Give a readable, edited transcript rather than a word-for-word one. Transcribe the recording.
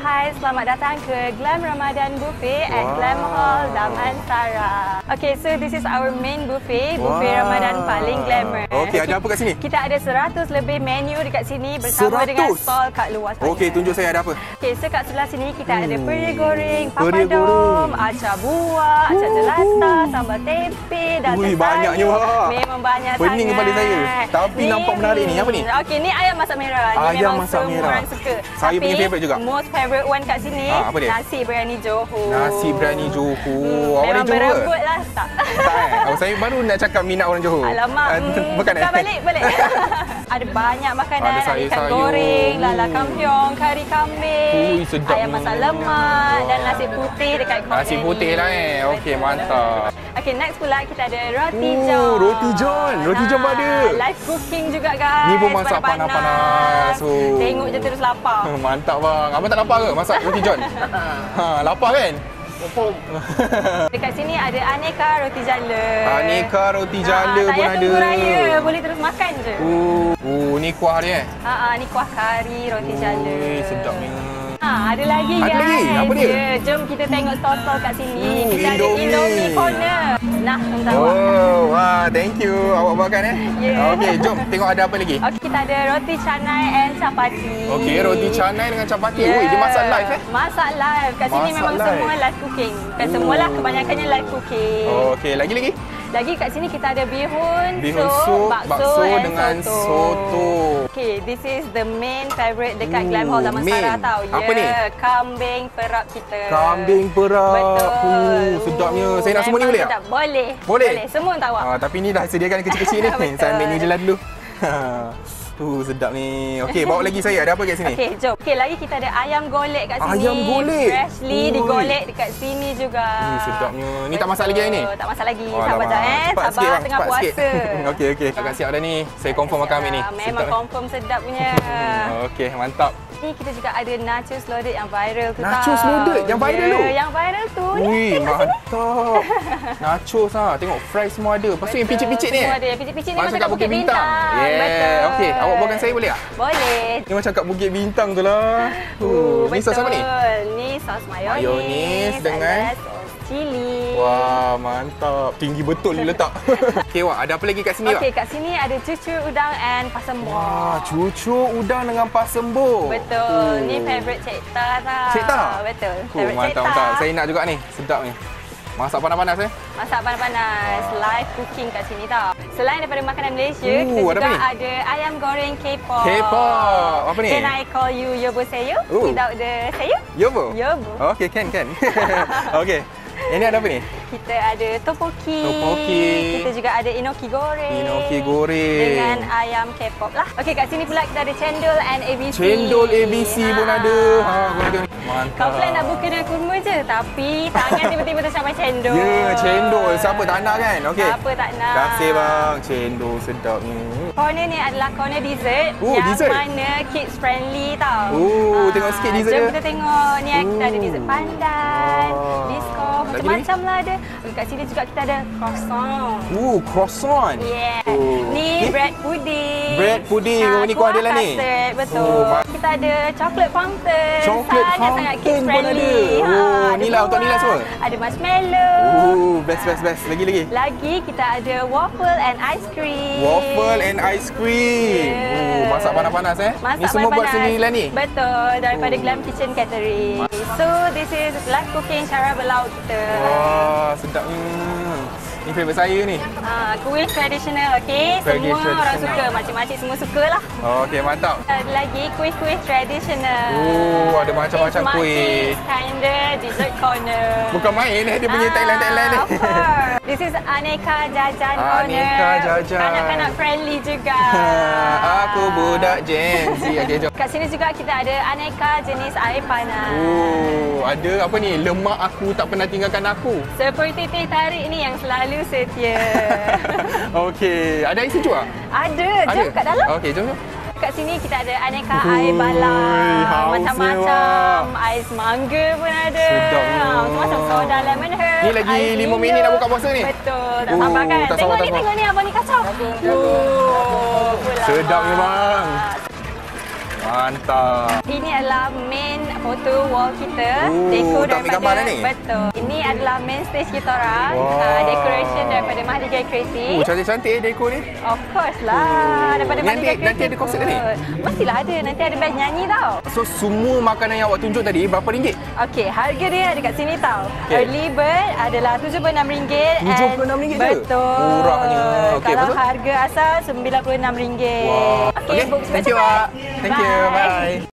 Hai, selamat datang ke Glam Ramadan Buffet at Glam Hall Damansara. Okay, so this is our main buffet, buffet Ramadan paling glamour. Okay, ada apa kat sini? Kita ada 100 lebih menu dekat sini bersama 100? Dengan stall kat luar sana. Okay, tunjuk saya ada apa. Okay, so kat sebelah sini kita ada peri goreng, papadom, acar buah, acar jelata, sambal tempe, dada sayur. Banyaknya wah. Memang banyak pening sangat. Kepala saya. Tapi ni nampak menarik ni. Apa ni? Okay, ni ayam masak merah. Ayam masak merah. Orang suka. Saya punya favourite juga. Most favourite one kat sini, apa dia? nasi biryani Johor. Nasi biryani Johor. Awak Memang dari Johor? berebut lah. Tak. Tak saya baru nak cakap minat orang Johor. Alamak. Bukan balik. Ada banyak makanan. Ada ikan sayur-sayur. goreng, lala kampiong, kari kambing, sedap ayam masak lemak dan nasi putih dekat corner Nasi putih lah Okey, mantap. Okay, next pula kita ada roti john. Roti john. Roti john ada. Live cooking juga guys. Ni pun masak panas-panas. Tengok je terus lapar. Mantap bang. Abang tak lapar ke masak roti john? Lapar kan? Dekat sini ada aneka roti jala. Aneka roti jala pun ada. Tunggu raya, boleh terus makan je. Ni kuah dia. Ni kuah kari roti jala. Sedap ni. Ada lagi guys. Ada lagi? Apa dia? Jom kita tengok stall-stall kat sini. Kita ada Indomie corner. Nah, entah awak. Wah, thank you. Awak bawakan Yeah. Okey, jom tengok ada apa lagi. Okey, kita ada roti canai and chapati. Okey, roti canai dengan chapati. Ui, dia masak live Masak live. Kat sini Masak memang live. semua live cooking. Bukan semualah, kebanyakannya live cooking. Okey, lagi? Lagi kat sini kita ada bihun sup, bakso and dengan soto. Okay, this is the main favourite dekat Glam Hall Damansara tau. Apa ni? Kambing perap kita. Kambing perap. Betul. Sedapnya. Saya nak semua ni boleh tak? Boleh. Semua tak awak. Tapi ni dah sediakan kecil-kecil ni. Saya ambil ni je lah dulu. Sedap ni. Okey, bawa lagi saya. Ada apa kat sini? Okey, jom. Okey, lagi kita ada ayam golek kat sini. Ayam golek? Freshly digolek dekat sini juga. Sedapnya. Ni tak masak lagi hari ni? Tak masak lagi. Sabar je Sabar tengah puasa. Okey. Agak siap dah ni. Saya confirm makan ambil ni. Memang confirm sedap punya. Okey, mantap. Ni kita juga ada nachos loaded yang viral tu. Nachos loaded? Yang viral tu? Yang viral tu. Ui, mantap. Nachos Tengok fries semua ada. Lepas tu yang picit-picit ni. Semua ada. Yang picit-picit ni macam kat Bukit Bintang. Yeah. Okey, awak bawakan saya boleh tak? Boleh. Ni macam kat Bukit Bintang tu lah. Ni sos apa ni? Ni sos mayonis. Mayonis dengan sos cili. Wah, mantap. Tinggi betul ni letak. Okey, Wak, ada apa lagi kat sini, Wak? Okey, kat sini ada cucur udang and pasembur. Wah, cucur udang dengan pasembur. Betul. Ni favourite Cik Ta tau. Cik Ta? Betul. Favourite Cik Ta. Mantap. Saya nak juga ni. Sedap ni. Masak panas-panas Masak panas-panas. Live cooking kat sini tau. Selain daripada makanan Malaysia, kita ada juga ada ayam goreng K-pop. K-pop. Apa ni? Can I call you Yobo Seyo? Without the Seyo? Yobo? Yobo. Okey, can. Okey. Ini ada apa ni? Kita ada topoki. Kita juga ada inoki goreng. Dengan ayam K-pop lah. Okey, kat sini pula kita ada cendol and ABC. Cendol ABC pun ada. Mantap. Kau plan nak buka dengan kurma je, tapi tangan tiba-tiba tercapai cendol. Cendol. Siapa tak nak kan? Okey. Siapa tak nak. Terima kasih bang. Cendol sedap ni. Corner ni adalah corner dessert. Yang mana kids friendly tau. Tengok sikit dessert dia. Jom kita tengok. Ni kita ada dessert pandan, biskop, macam-macam lah ada. Kat sini juga kita ada croissant. Croissant. Yeah. Ni bread pudding. Bread pudding. Ni kuah dia lah ni. Betul. Kita ada chocolate fountain. Sangat-sangat kids pun ada. Nila untuk Nila semua. Ada marshmallow. Best. Lagi. Lagi kita ada waffle and ice cream. Waffle and ice cream. Masak panas-panas Ni semua buat sendiri lah ni. Betul. Daripada Glam Kitchen Catering. So this is live cooking cara berlauk kita. Wah, sedapnya. Ni favourite saya ni. Kuih tradisional, okey. Semua orang suka, makcik-makcik semua sukalah. Okey, mantap. Ada lagi kuih-kuih tradisional. Ada macam-macam kuih. Kinda dessert corner. Bukan main dia punya tagline ni. This is aneka jajan corner. Aneka jajan. Kanak-kanak friendly juga. Aku budak Gen Z. Okey, jom. Kat sini juga kita ada aneka jenis air panas. Ada apa ni? Lemak aku tak pernah tinggalkan aku. Seperti teh tarik ni yang selalu setia. Okey, ada air sejuk tak? Ada. Jom kat dalam. Okey, jom. Kat sini kita ada aneka air balang, macam-macam. Ais mangga pun ada. Macam soda lemon herb. Ni lagi 5 minit nak buka puasa ni. Betul. Tak sabar kan? Tengok ni abang ni kacau. Sedapnya bang. Mantap. Ini adalah main photo wall kita. Oh, Dekor tak ambil gambar dah ni? Betul. Ini adalah main stage kita orang. Wah. Decoration daripada Mahdi Jaya Creative. Cantik-cantik dekor ni. Of course lah. Daripada Mahdi Jaya Creative. Nanti ada konsert ni? Mestilah ada. Nanti ada band nyanyi tau. So, semua makanan yang awak tunjuk tadi, berapa ringgit? Okey, harga dia ada kat sini tau. Okey. Early bird adalah RM76. RM76 je? Betul. Murahnya. Okey, Kalau betul? harga asal RM96. Wah. Okey, book Thank you, Wak. Thank you. Bye.